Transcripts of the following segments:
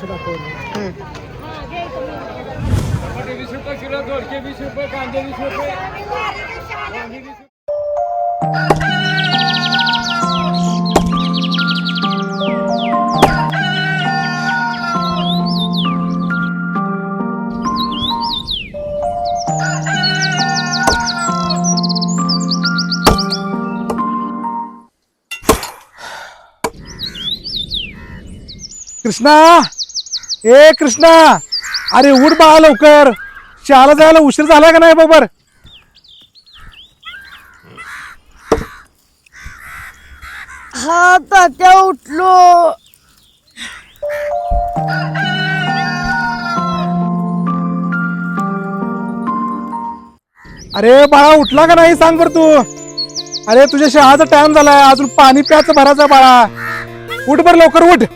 कसं दाखवलं. टमाटे 20 रुपये किलो, दोडके 20 रुपये, कांदे 20 रुपये, वांगी 20 रुपये. कृष्णा, ए कृष्णा, अरे उठ बाळा लवकर, शाळेला जायला उशीर झाला का नाही बरोबर. हा तात्या उठलो. अरे बाळा उठला का नाही सांग बर तू. अरे तुझ्या शाळेचा टाइम झालाय, अजून पाणी प्यायचं भरायचं बाळा. उठ बर लवकर उठ.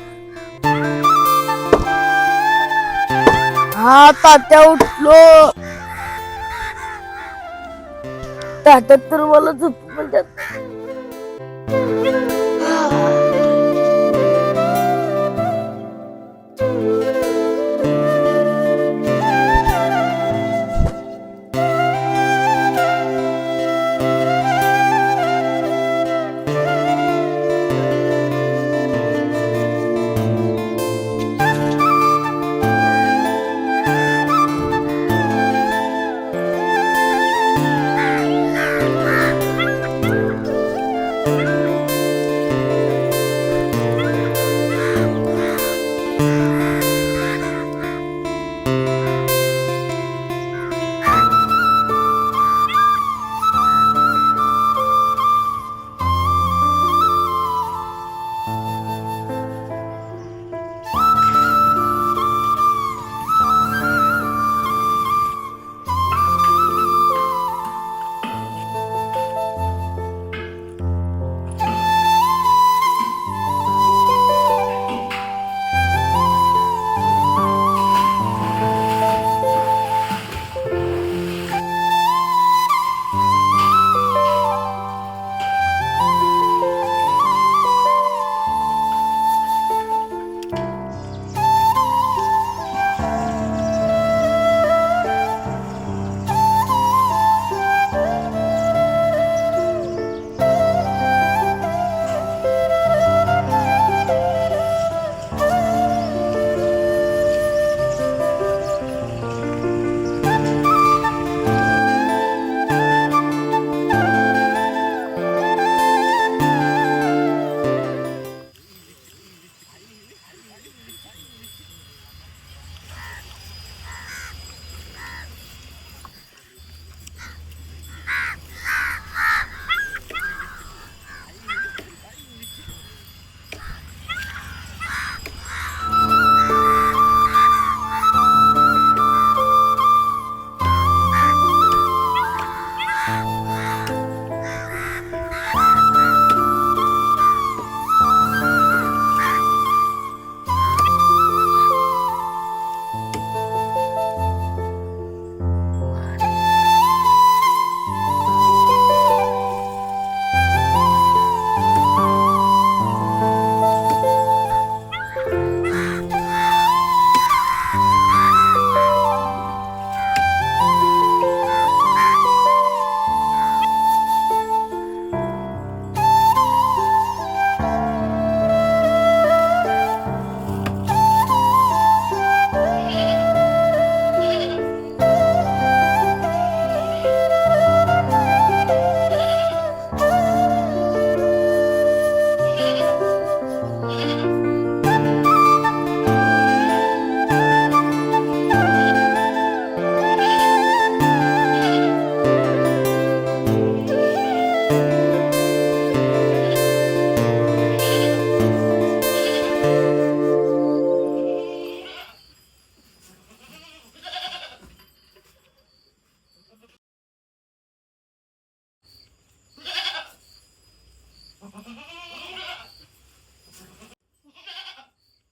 हा तात्या उठलो. तात्या तर मला झोप म्हणतात.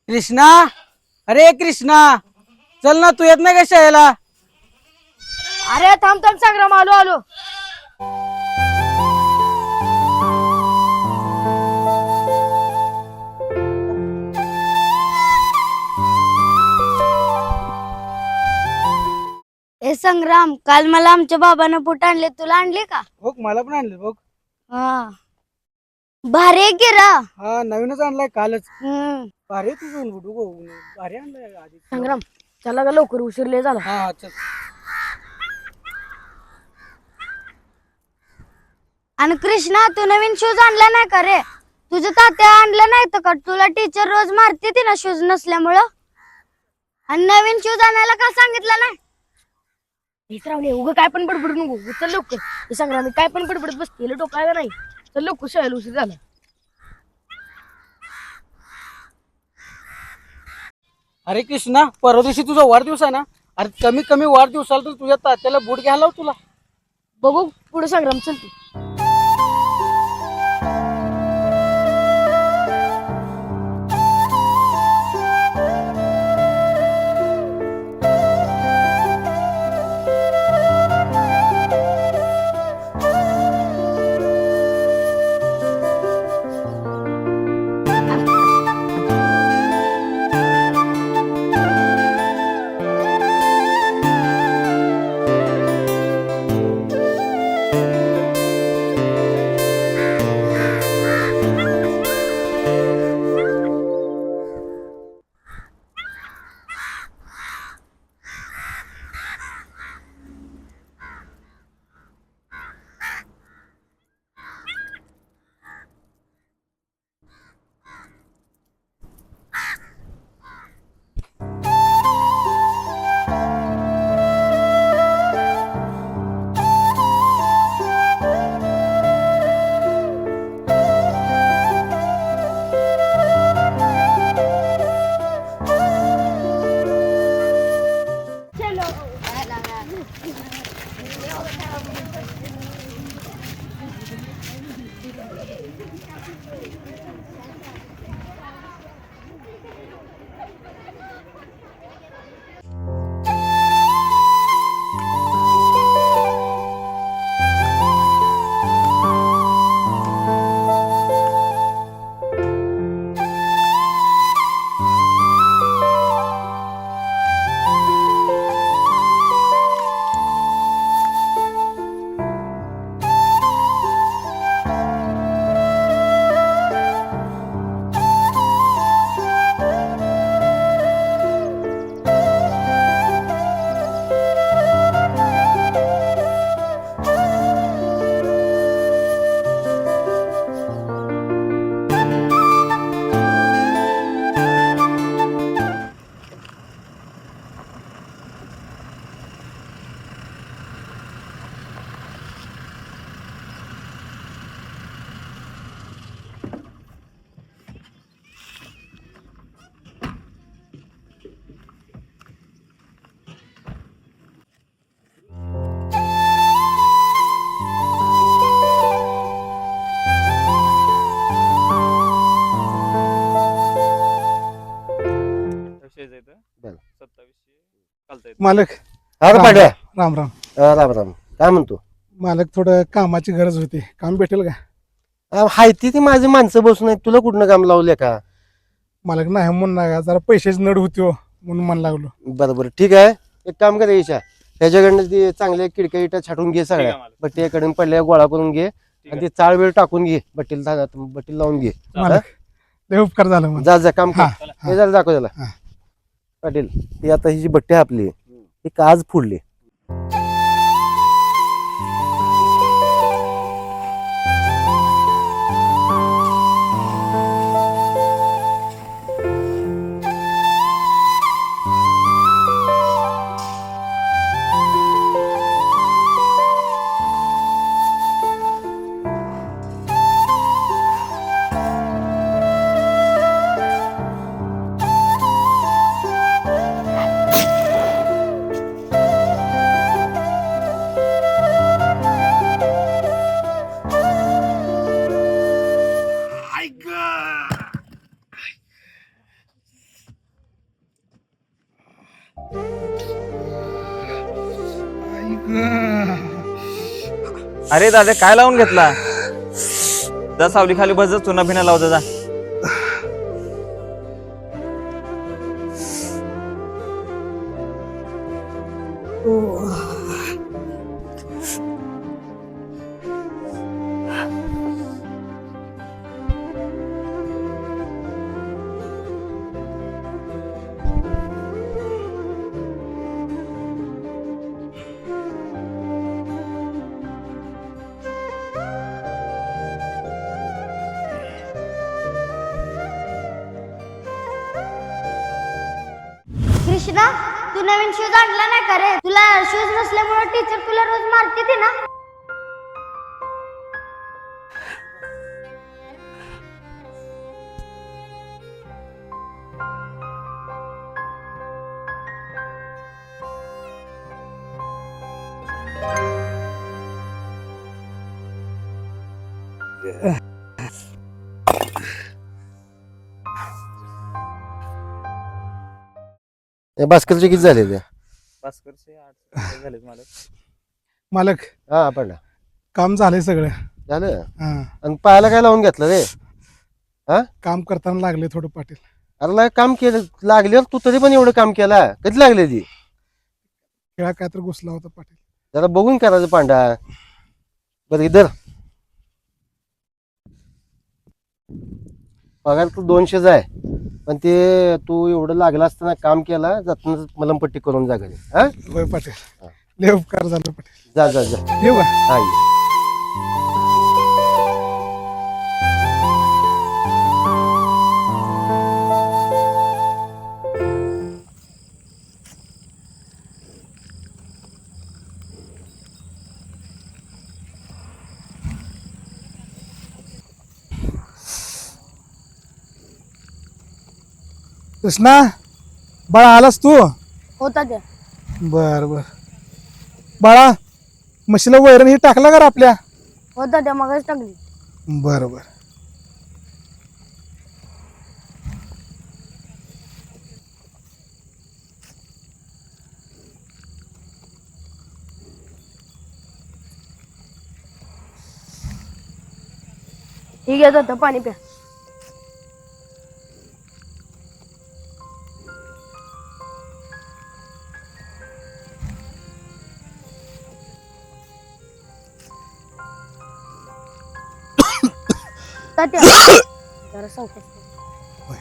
कृष्णा, अरे कृष्णा, चल ना, तू येत नाही का शाळेला. अरे थांब थांब संग्राम, आलो आलो. ए संग्राम, काल मला आमच्या बाबांना बुट आणले, तुला आणले का? बघ मला पण आणले बघ. हा भारी आहे की रा. हा नवीनच आणलाय कालच. हम्म. भारी आहे तुझं बुट गो. भारी आणलाय आधी. संग्राम चला का लवकर, उशीरले झाला. हा चल. आणि कृष्णा, तू नवीन शूज आणला नाही का रे? तुझं तात्या आणलं नाही तर का? तुला टीचर रोज मारते ती ना शूज नसल्यामुळं. आणि नवीन शूज आणायला का सांगितलं नाही? रावले उगं काय पण बडबड नको, चल लवकर. हे संग्राम मी काय पण बडबडत बसते, डोकायला नाही. चल लवकर, शाळेला उशीर झाला. अरे कृष्णा, परवा दिवशी तुझा वाढदिवस आहे ना. अरे कमी कमी वाढदिवसाला तर तुझ्या तात्याला बूट घ्यायला लाव तुला. बघू पुढे संग्राम, चलते. मालक हा का पांड्या? राम राम. राम राम. काय म्हणतो? मालक थोडं कामाची गरज होती, काम भेटेल का? हाय ती माझी माणसं बसून आहेत, तुला कुठनं काम लावले का? मालक नाही म्हणून नका, जरा पैशाची नड होती हो, म्हणून मन लागलो. बरोबर ठीक आहे. एक काम कर ईशा, त्याच्याकडनं ते चांगल्या खिडक्या इटा छाटून घे सगळ्या, बट्टीकडून पडल्या गोळा करून घे आणि ते चाळ वेळ टाकून घे, बट्टील लावून घे. मालक लय उपकार झाला मग. जा काम कर. हा, हे जरा दाखव त्याला. हा. पाटील ती आता ही जी बट्टी आहे आपली ही काज फोडली. अरे दादा काय लावून घेतला? जा सावली खाली बस, चुना बिना लाव जा. कृष्णा तू नवीन शूज आणला नाही का रे? तुला शूज नसल्यामुळे टीचर तुला रोज मारते ती ना. भास्करचे किती झाले ते? भास्करचे 8 झालेत मालक. मालक हा पडला काम झालंय सगळं. झालं. हा आणि पायाला काय लावून घेतलं रे? काम करताना लागले थोडं पाटील. अरे काम केलं लागल्यावर तू तरी पण एवढं काम केला कधी लागले ती? खेळा काय तर घुसला होता पाटील. जरा बघून करायचं पांडा. बरं इधर पगार तू 200 आहे पण ते तू एवढं लागलं असताना काम केला जाताना मलमपट्टी करून जा घरी. हा होय पाटील. लय उपकार झाला पाटील. जा जा जा. येऊ का? हा ये. कृष्णा बाळा आलास तू? होता त्या. बर बर. बाळा म्हशीला वैरण ही टाकला का रे आपल्या? होता त्या मगच टाकली. बर बर. ठीक आहे होतं पाणी प्या. तात्या जरा सावकाश कर.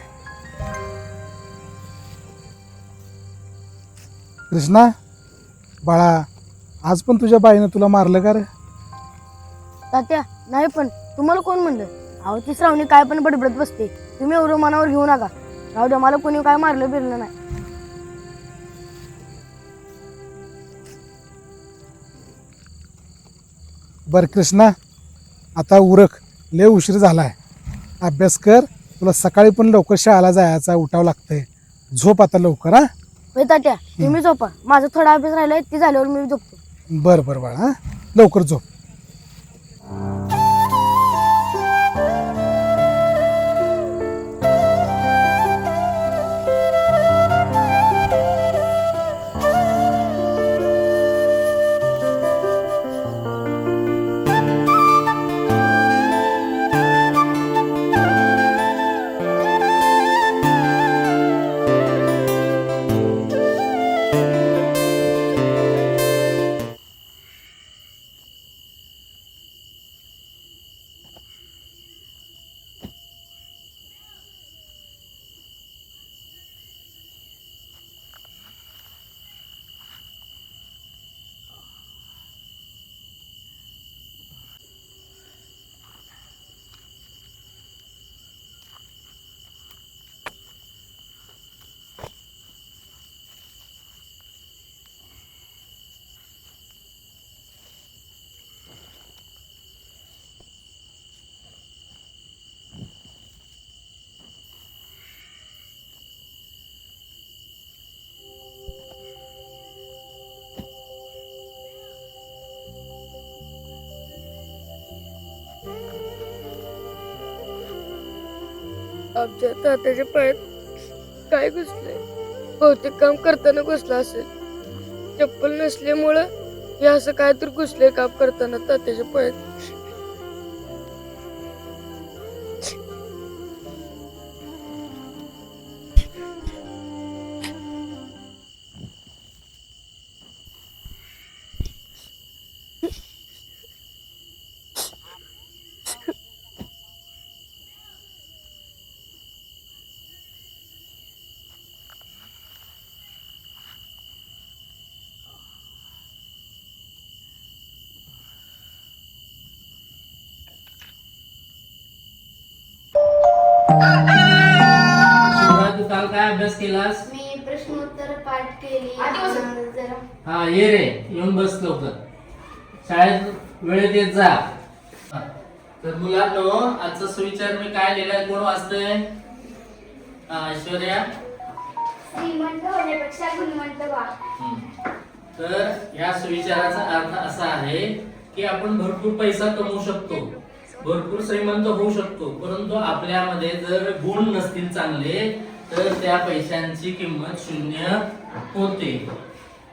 कृष्णा बाळा आज पण तुझ्या बाईनं तुला मारलं का रे? तात्या नाही पण तुम्हाला कोण म्हणलं? अहो ती श्रावणी काय पण बडबडत बसते. तुम्ही एवढं मनावर घेऊ नका. राहू द्या मला कोणी काय मारलं बिरलं नाही. बर कृष्णा आता उरक. लय उशीर झालाय. अभ्यास कर. तुला सकाळी पण लवकर शाळेला जायचा उठावं लागतंय. झोप आता लवकर. हा होय तात्या तुम्ही झोपा. माझा थोडा अभ्यास राहिलाय ती झाल्यावर मी झोपतो. बर बर बाळा. हा लवकर झोप. आमच्या तात्याच्या पायात काय घुसले? बहुतेक काम करताना घुसला असेल. चप्पल नसल्यामुळं हे असं काय तर घुसले काम करताना तात्याच्या पायात. शिवराज, तू काल काय अभ्यास केलास? मी प्रश्नोत्तर पाठ केली जरा. हा ये रे, येऊन बस लवकर. शाळेत वेळेत येत जा. तर मुलांनो, आजचा सुविचार मी काय लिहिलाय, कोण वाचतंय? ऐश्वर्या. श्रीमंत होण्यापेक्षा गुणवंत व्हा. तर या सुविचाराचा अर्थ असा आहे की आपण भरपूर पैसा कमवू शकतो, भरपूर श्रीमंत होऊ शकतो, परंतु आपल्यामध्ये जर गुण नसतील चांगले तर त्या पैशांची किंमत शून्य होते.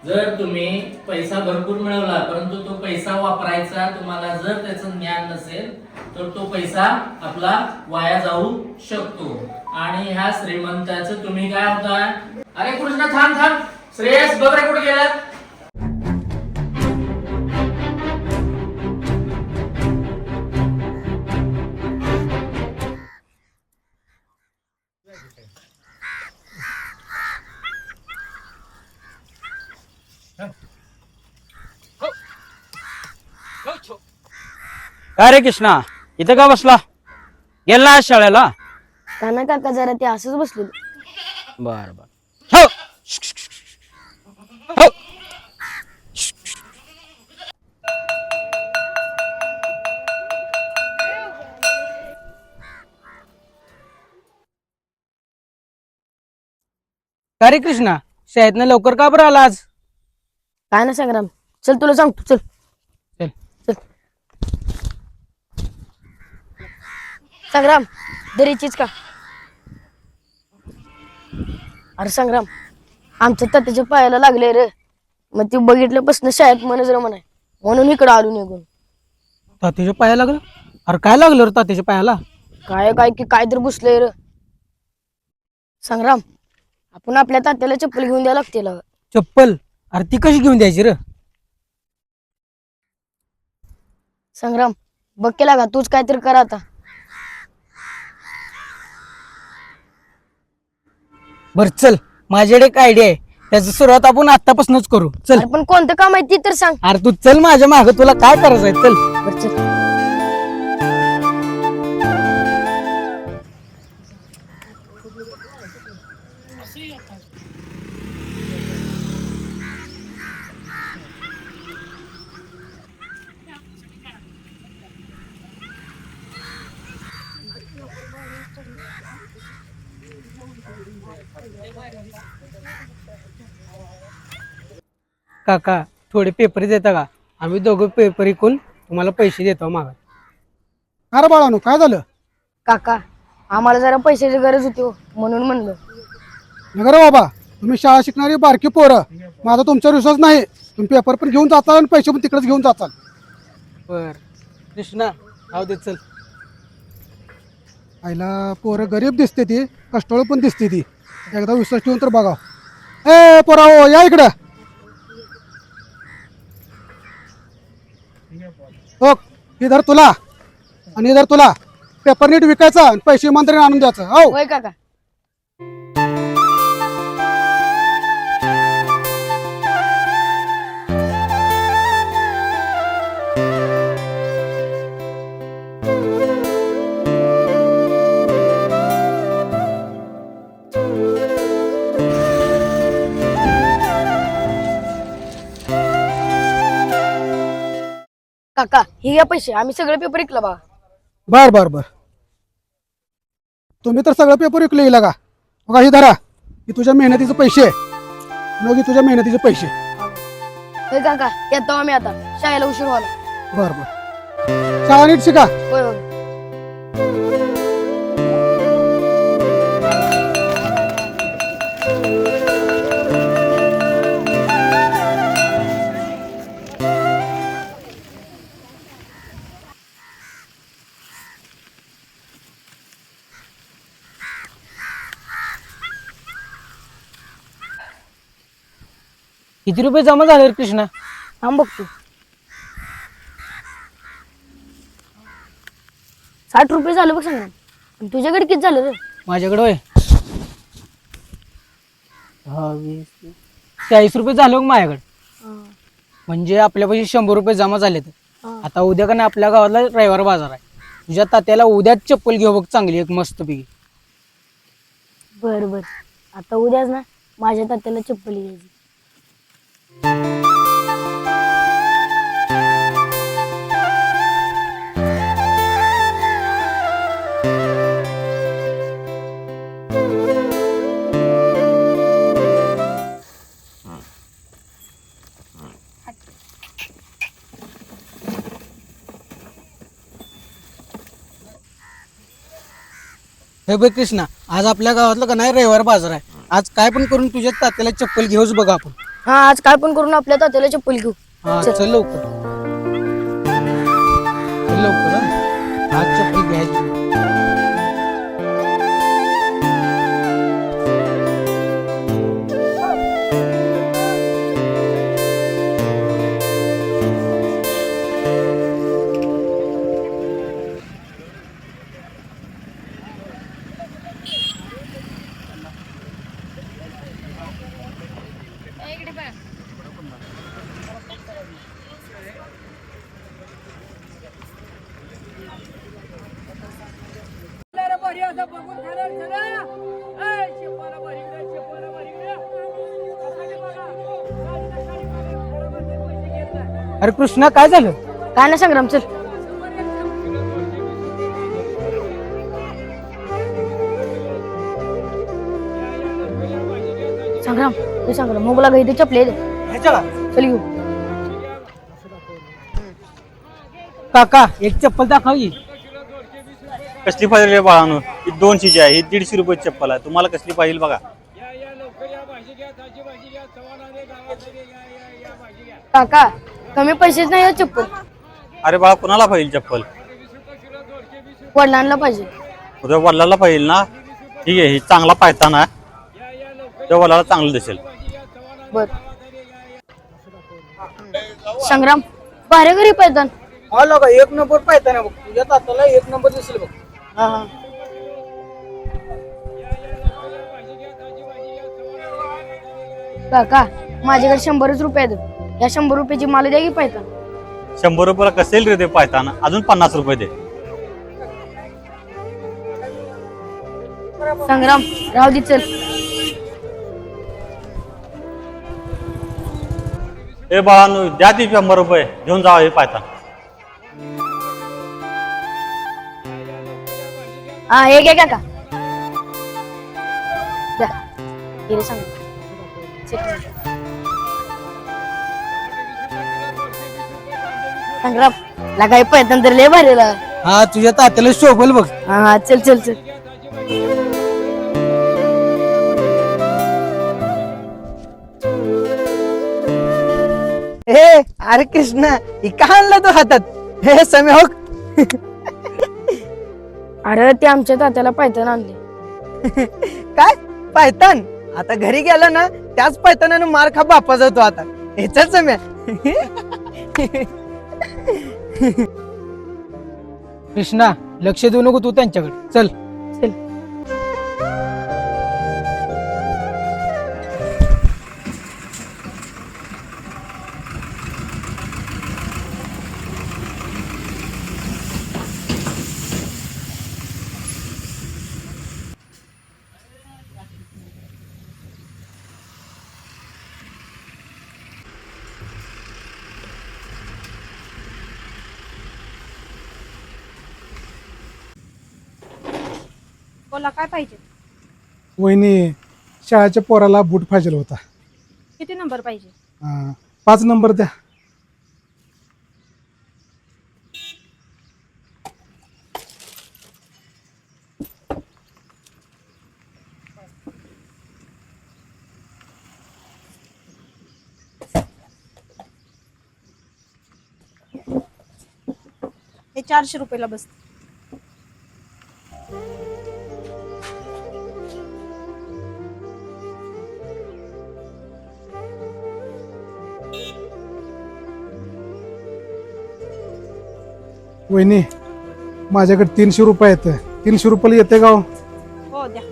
जर तुम्ही पैसा भरपूर मिळवला परंतु तो पैसा वापरायचा तुम्हाला जर त्याचं ज्ञान नसेल तर तो पैसा आपला वाया जाऊ शकतो. आणि ह्या श्रीमंताचं तुम्ही काय होता? अरे कृष्ण थांब थांब, श्रेयस बघ रे कुठे गेलात? काय रे कृष्णा, इथं का बसला? गेला आज शाळेला? का ना काका, जरा ते असंच बसलेलो. बर बर. हो. हो. काय रे कृष्णा, शाळेतनं लवकर का बरं आला आज? काय ना संग्राम, चल तुला सांगतो, चल. चल. चल संग्राम, दरीचीच का? अरे संग्राम, आमच्या तात्याच्या पायाला लागले रे. मग ती बघितल्यापासून शाळेत मनच रमण आहे, म्हणून इकडं आलो निघून. तात्याच्या पाया लागलं? अरे काय लागलं रे तात्याच्या पायाला? काय काय की काय तर घुसलंय रे. संग्राम, आपण आपल्या तात्याला चप्पल घेऊन द्यायला लागते. चप्पल? अरे ती कशी घेऊन द्यायची रे? संग्राम, बघ केला का, तूच काहीतरी कर आता. बर चल, माझ्याकडे एक आयडिया आहे, त्याची सुरुवात आपण आतापासूनच करू. चल. अरे पण कोणतं काम आहे ती तर सांग. अरे तू चल माझ्या माग, तुला काय करायचंय, चल. बरं चल. काका, थोडे पेपर देता का? आम्ही दोघं पेपर विकून तुम्हाला पैसे देतो मागा. अरे बाळानो, काय झालं? काका, आम्हाला जरा पैशाची गरज होती हो, म्हणून म्हणलं. नगर बाबा, तुम्ही शाळा शिकणारी बारकी पोरं, माझा तुमच्यावर विश्वास नाही. तुम्ही पेपर पण घेऊन जाताल आणि पैसे पण तिकडेच घेऊन जाताल. बर कृष्णा, राहू दे, चल. आईला पोरं गरीब दिसते ती, कष्टाळू पण दिसते ती. एकदा विश्वास ठेवून तर बघा. ए पोरा, हो या इकडं. हो, इधर तुला आणि इधर तुला पेपर नीट विकायचा आणि पैसे इमानदारीने आणून द्यायचं. हो होय काका. काका, हे घ्या पैसे, आम्ही सगळे पेपर विकला बघा. बर बर बर, तुम्ही तर सगळं पेपर विकले येईल का? बघा ही धरा, ही तुझ्या मेहनतीचे पैसे, मग तुझ्या मेहनतीचे पैसे. होय काका, येतो आम्ही आता, शाळेला उशीर व्हायला. बर बर, शाळा नीट शिका. होय होय. किती रुपये जमा झाले रे कृष्णा? थांब बघतो. 60 रुपये झालं बघ संग्राम. आणि तुझ्याकडे किती झालं रे? माझ्याकडे होय 40 रुपये झाले बघ माझ्याकडे. म्हणजे आपल्यापाशी 100 रुपये जमा झालेत. आता उद्या का नाही आपल्या गावाला रविवार बाजार आहे. तुझ्या तात्याला उद्याच चप्पल घेऊ बघ चांगली एक मस्त पैकी. बर बर आता उद्याच ना माझ्या तात्याला चप्पल घ्यायची. हे बघ कृष्णा, आज आपल्या गावातलं का नाही रविवार बाजार आहे. आज काय पण करून तुझ्या तात्याला चप्पल घेऊच बघा आपण. हा आज काय पण करून आपल्या तात्याला चप्पल घेऊ. हा चल लवकर, चल लवकर हा. आज चप्पल घ्यायची. अरे कृष्णा काय झालं? काय नाही संग्राम चल. संग्राम हे संग्राम मोगला गई ते चपले ह्याच्याला चल घेऊ. काका एक चप्पल दाखव की. कसली पाहिजे बाळानो? ही 200ची आहे, ही 150 रुपये चप्पल आहे. तुम्हाला कसली पाहिजे बघा. या लवकर या, भाजी घ्या, ताजी भाजी घ्या, चव्हाण आले गावाकडे, या भाजी घ्या. काका कमी पैसेच नाही हो चप्पल. अरे बाळा, कुणाला पाहिजे चप्पल? वडिलांना पाहिजे. उद्या वडिलाला पाहिजे ना? ठीक आहे, ही चांगला पायताना आहे. त्या वडिलाला चांगलं दिसेल. बर संग्राम भारे घरी पैदन. हा लोक एक नंबर पाहता ना बघ, तुझ्या तात्याला एक नंबर दिसेल बघ. हा हा काका माझ्याकडे 100 रुपये आहेत. या 100 रुपयाची मला द्या की पैदन. 100 रुपयाला कसेल रे ते पायताना? अजून 50 रुपये दे. संग्राम राहू दे चल. ए बाळानो, द्या ती 100 रुपये घेऊन जावा हे पायताना. हा हे घे काका द्या. हे रे संग्राम संग्राम लगाय पैदन तर लय भारी ला. हा तुझ्या तात्याला शोभल बघ. हा हा चल चल चल. हे अरे कृष्णा, ही का आणला तो हातात? हे समय हो. अरे ते आमच्या तात्याला पैदन आणले. काय पायतान? आता घरी गेला ना त्याच पायतानानं मार खा बापा जातो आता. ह्याचाच समय. कृष्णा लक्ष देऊ नको तू त्यांच्याकडे. चल चल. बोला काय पाहिजे? वहिनी शाळेच्या पोराला बूट पाहिजे होता. किती नंबर पाहिजे? 5 नंबर द्या. हे 400 रुपयाला बसते. वहिनी माझ्याकडे 300 रुपये आहेत. 300 रुपयाला येते का हो? हो द्या.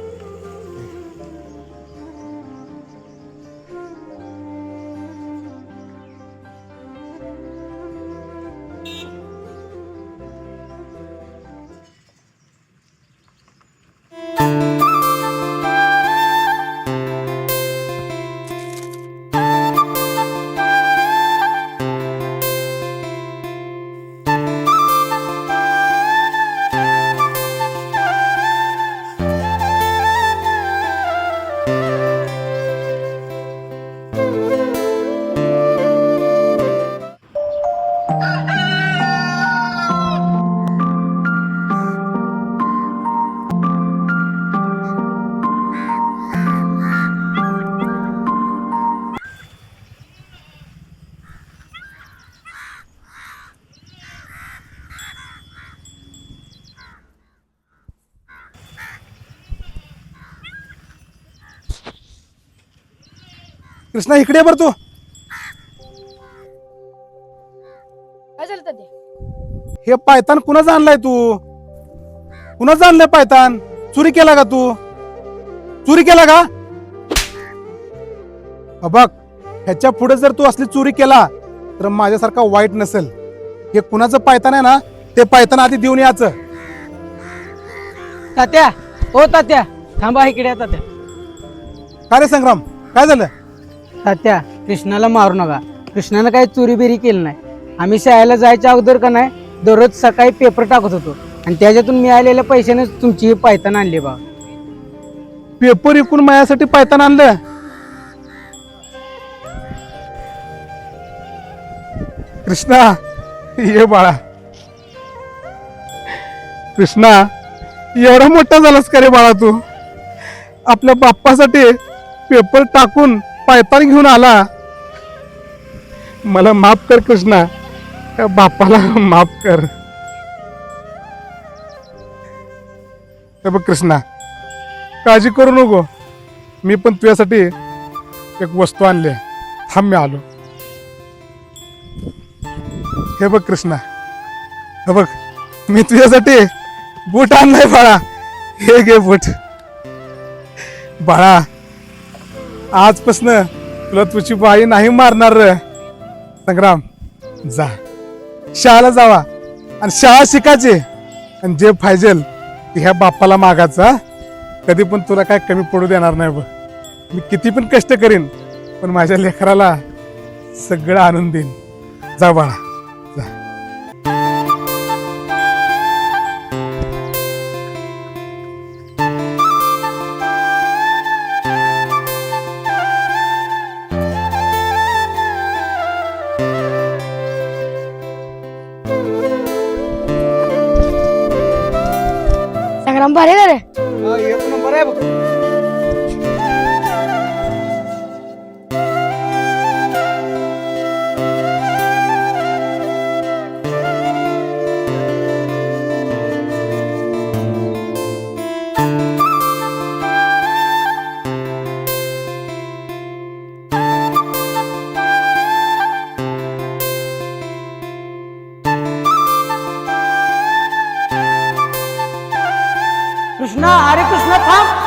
कृष्णा इकडे ये बरं तू. काय झालं तात्या? हे पायतान कुणाचं आणलाय तू? कुणाचं आणलंय पायतान? चोरी केला का तू? चोरी केला का? बघ, ह्याच्या पुढे जर तू असली चोरी केला तर माझ्यासारखा वाईट नसेल. हे कुणाचं पायतान आहे ना, ते पायतान आधी देऊन याचं. तात्या, ओ तात्या, थांबा इकडे या तात्या. का रे संग्राम, काय झालं? तात्या, कृष्णाला मारू नका. कृष्णानं काही चोरी बिरी केली नाही. आम्ही शाळेला जायच्या अगोदर का नाही दररोज सकाळी पेपर टाकत होतो आणि त्याच्यातून मिळालेल्या पैशाने तुमची ही पायतान आणली बा. पेपर विकून माझ्यासाठी पायतान आणलं? कृष्णा, ये बाळा. कृष्णा, एवढा मोठा झालास का रे बाळा तू? आपल्या बाप्पासाठी पेपर टाकून पायतान घेऊन आला. मला माफ कर कृष्णा, त्या बाप्पाला माफ कर. हे बघ कृष्णा, काळजी करू नको. मी पण तुझ्यासाठी एक वस्तू आणली आहे. थांब, मी आलो. हे बघ कृष्णा, हे बघ, मी तुझ्यासाठी बूट आणलाय बाळा. हे घे बूट. बाळा, आजपासून तुला तुझी बाई नाही मारणार रे. संग्राम, जा शाळेला जावा आणि शाळा शिकायची आणि जे पाहिजे ते ह्या बाप्पाला मागायचं. कधी पण तुला काय कमी पडू देणार नाही बघ. मी किती पण कष्ट करीन पण माझ्या लेकराला सगळं आणून देईन. जा बाळा, जा. संग्राम भारी का रे? एक नंबर आहे बघ. कृष्णा, अरे कृष्णा थांब.